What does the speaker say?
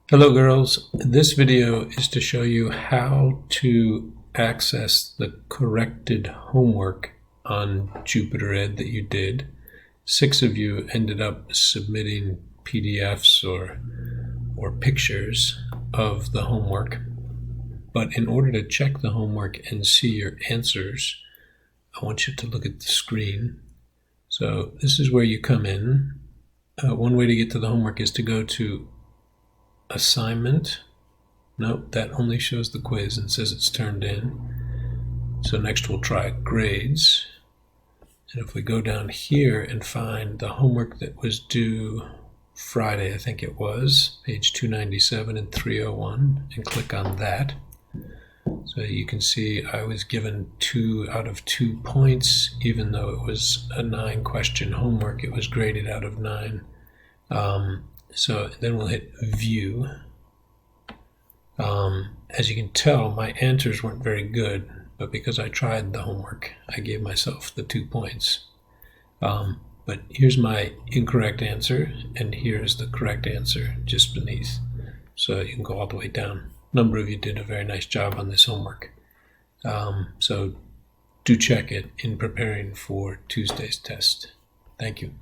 Hello girls, this video is to show you how to access the corrected homework on JupyterEd that you did. 6 of you ended up submitting PDFs or pictures of the homework. But in order to check the homework and see your answers, I want you to look at the screen. So this is where you come in. One way to get to the homework is to go to Assignment. Nope, that only shows the quiz and says it's turned in. So next we'll try Grades. And if we go down here and find the homework that was due Friday, I think it was, page 297 and 301, and click on that. So you can see I was given 2 out of 2 points, even though it was a 9-question homework, it was graded out of 9. So then we'll hit View. As you can tell, my answers weren't very good, but because I tried the homework, I gave myself the 2 points. But here's my incorrect answer, and here's the correct answer just beneath. So you can go all the way down. A number of you did a very nice job on this homework. So do check it in preparing for Tuesday's test. Thank you.